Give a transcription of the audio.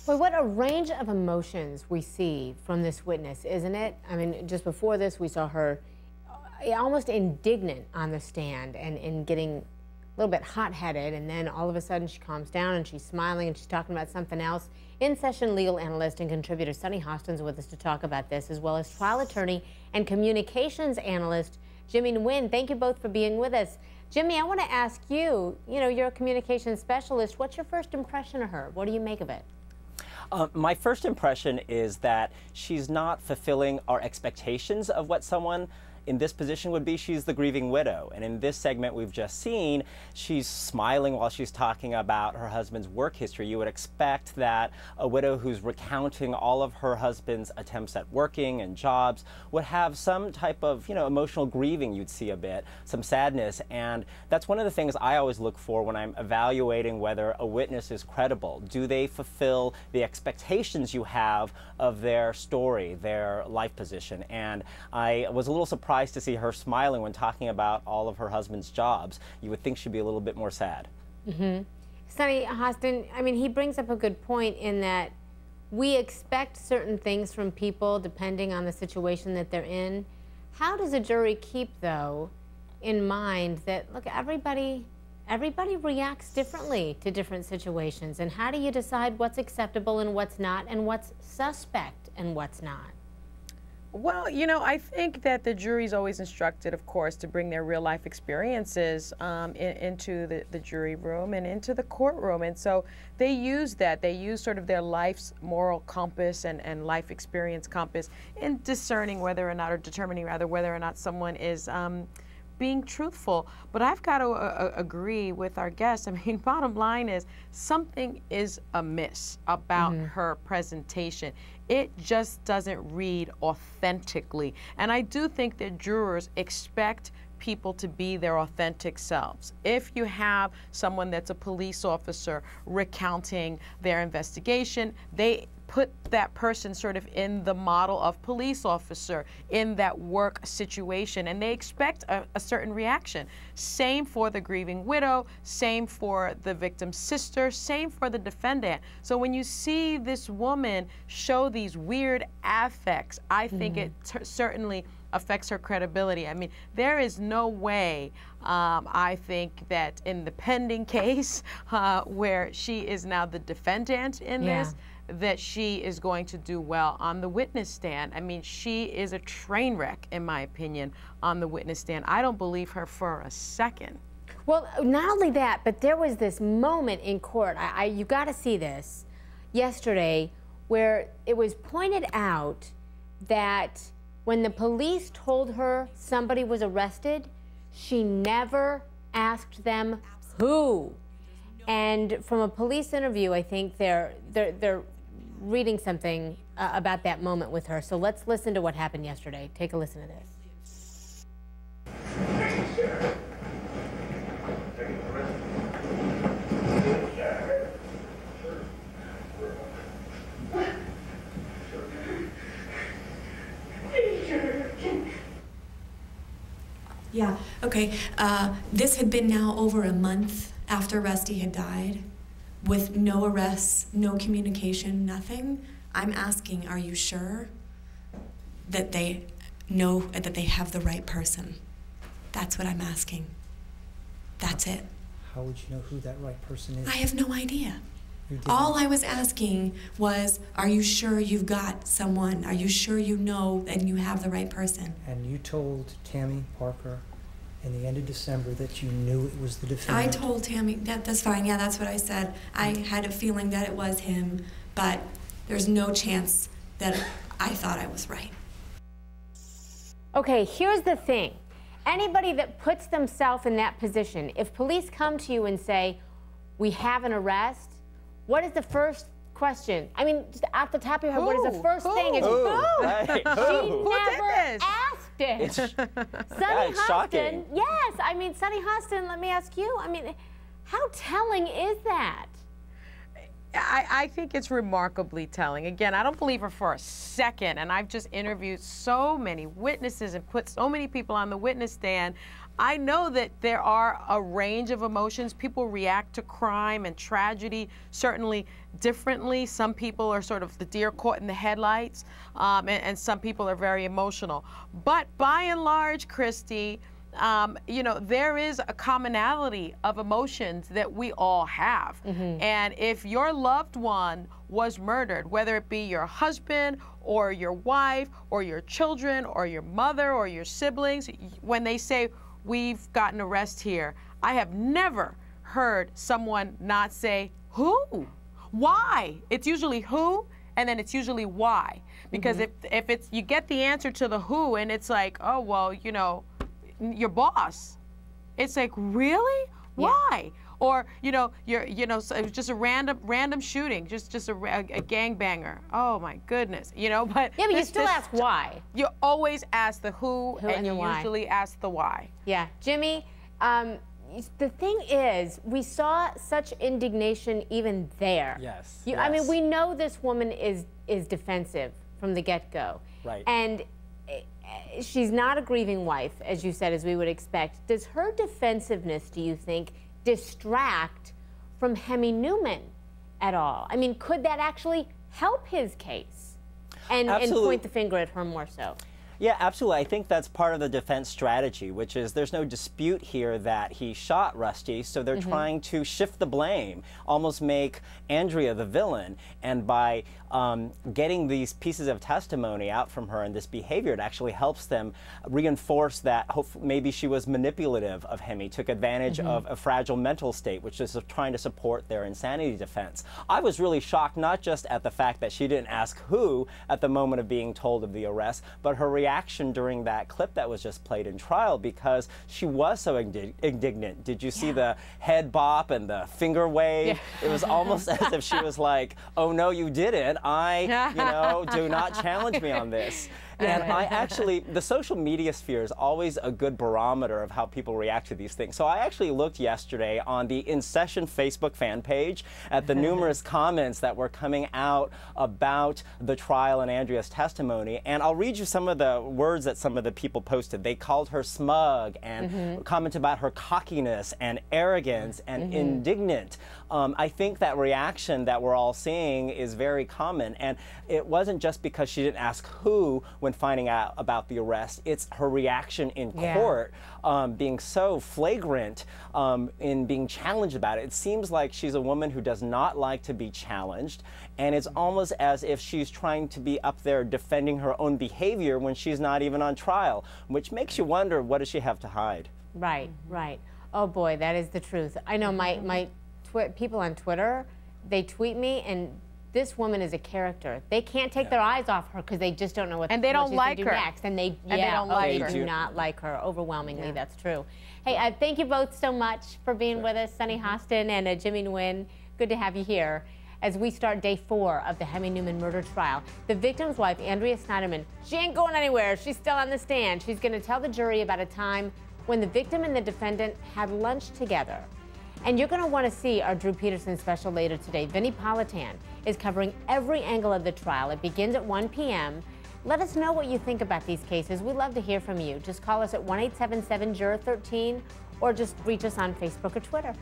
Well, what a range of emotions we see from this witness, isn't it? I mean, just before this, we saw her almost indignant on the stand and getting a little bit hot-headed, and then all of a sudden she calms down and she's smiling and she's talking about something else. In-session legal analyst and contributor Sunny Hostin is with us to talk about this, as well as trial attorney and communications analyst Hemy Neuman. Thank you both for being with us. Jimmy, I want to ask you, you're a communications specialist. What's your first impression of her? What do you make of it? My first impression is that she's not fulfilling our expectations of what someone in this position would be. She's the grieving widow. And in this segment we've just seen, she's smiling while she's talking about her husband's work history. You would expect that a widow who's recounting all of her husband's attempts at working and jobs would have some type of, emotional grieving. You'd see a bit, some sadness. And that's one of the things I always look for when I'm evaluating whether a witness is credible. Do they fulfill the expectations you have of their story, their life position? And I was a little surprised to see her smiling when talking about all of her husband's jobs. You would think she'd be a little bit more sad. Sunny Hostin, I mean, he brings up a good point in that we expect certain things from people depending on the situation that they're in. How does a jury keep, though, in mind that, look, everybody reacts differently to different situations, and how do you decide what's acceptable and what's not, and what's suspect and what's not? Well, I think that the jury's always instructed, of course, to bring their real life experiences into the jury room and into the courtroom. And so they use that. They use sort of their life's moral compass and life experience compass in discerning whether or not, or determining rather, whether or not someone is being truthful. But I've got to agree with our guest. I mean, bottom line is something is amiss about her presentation. It just doesn't read authentically. And I do think that jurors expect people to be their authentic selves. If you have someone that's a police officer recounting their investigation, they put that person sort of in the model of police officer in that work situation, and they expect a certain reaction. Same for the grieving widow, same for the victim's sister, same for the defendant. So when you see this woman show these weird affects, I think it certainly affects her credibility. I mean, there is no way, I think, that in the pending case where she is now the defendant in this, that she is going to do well on the witness stand. I mean, she is a train wreck, in my opinion, on the witness stand. I don't believe her for a second. Well, not only that, but there was this moment in court, you got to see this, yesterday, where it was pointed out that when the police told her somebody was arrested, she never asked them who. And from a police interview, I think they're reading something about that moment with her. So let's listen to what happened yesterday. Take a listen to this. Yeah, okay. This had been now over a month after Rusty had died, with no arrests, no communication, nothing. I'm asking, are you sure that they know that they have the right person? That's what I'm asking. That's it. How would you know who that right person is? I have no idea. All I was asking was, are you sure you've got someone? Are you sure you know and you have the right person? And you told Tammy Parker in the end of December that you knew it was the defendant? I told Tammy, that's fine, yeah, that's what I said. I had a feeling that it was him, but there's no chance that I thought I was right. Okay, here's the thing. Anybody that puts themselves in that position, if police come to you and say, we have an arrest, what is the first question? I mean, just off the top of your head, what is the first thing? It's who? Right. She never asked it. Sunny Hostin, yes, I mean, Sunny Hostin, let me ask you, I mean, how telling is that? I think it's remarkably telling. Again, I don't believe her for a second, and I've just interviewed so many witnesses and put so many people on the witness stand. I know that there are a range of emotions. People react to crime and tragedy certainly differently. Some people are sort of the deer caught in the headlights, and some people are very emotional. But by and large, Christy, you know, there is a commonality of emotions that we all have. And if your loved one was murdered, whether it be your husband or your wife or your children or your mother or your siblings, when they say, we've got an arrest here, I have never heard someone not say, who? Why? It's usually who, and then it's usually why. Because if it's, you get the answer to the who, and it's like, oh, well, you know, your boss. It's like, really? Why? Or, you know, so it was just a random shooting, just a gangbanger. Oh my goodness, you know. But yeah, but you still ask why. You always ask the who and you usually ask the why. Yeah, Jimmy. The thing is, we saw such indignation even there. Yes. I mean, we know this woman is defensive from the get-go. Right. And she's not a grieving wife, as you said, as we would expect. Does her defensiveness, do you think, distract from Hemy Neuman at all? I mean, could that actually help his case and point the finger at her more so? Yeah, absolutely. I think that's part of the defense strategy, which is there's no dispute here that he shot Rusty, so they're trying to shift the blame, almost make Andrea the villain. And by getting these pieces of testimony out from her and this behavior, it actually helps them reinforce that maybe she was manipulative of Hemy, took advantage of a fragile mental state, which is trying to support their insanity defense. I was really shocked not just at the fact that she didn't ask who at the moment of being told of the arrest, but her reaction during that clip that was just played in trial, because she was so indignant. Did you see the head bop and the finger wave? It was almost as if she was like, oh no, you didn't. You know, do not challenge me on this. And I actually, the social media sphere is always a good barometer of how people react to these things. So I actually looked yesterday on the In Session Facebook fan page at the numerous comments that were coming out about the trial and Andrea's testimony. And I'll read you some of the words that some of the people posted. They called her smug and commented about her cockiness and arrogance and indignant. I think that reaction that we're all seeing is very common. And it wasn't just because she didn't ask who when finding out about the arrest. It's her reaction in court, being so flagrant in being challenged about it. It seems like she's a woman who does not like to be challenged, and it's almost as if she's trying to be up there defending her own behavior when she's not even on trial, which makes you wonder, what does she have to hide? Right, right. Oh boy, that is the truth. I know my people on Twitter, they tweet me, and this woman is a character. They can't take their eyes off her because they just don't know what, and they don't like her next. And they do not like her overwhelmingly. That's true. Hey, thank you both so much for being with us, Sunny Hostin and Jimmy Nguyen. Good to have you here as we start day 4 of the Hemy Neuman murder trial. The victim's wife, Andrea Sneiderman, she ain't going anywhere. She's still on the stand. She's going to tell the jury about a time when the victim and the defendant had lunch together. And you're going to want to see our Drew Peterson special later today. Vinnie Politan is covering every angle of the trial. It begins at 1 p.m. Let us know what you think about these cases. We'd love to hear from you. Just call us at 1-877-JUROR13 or just reach us on Facebook or Twitter.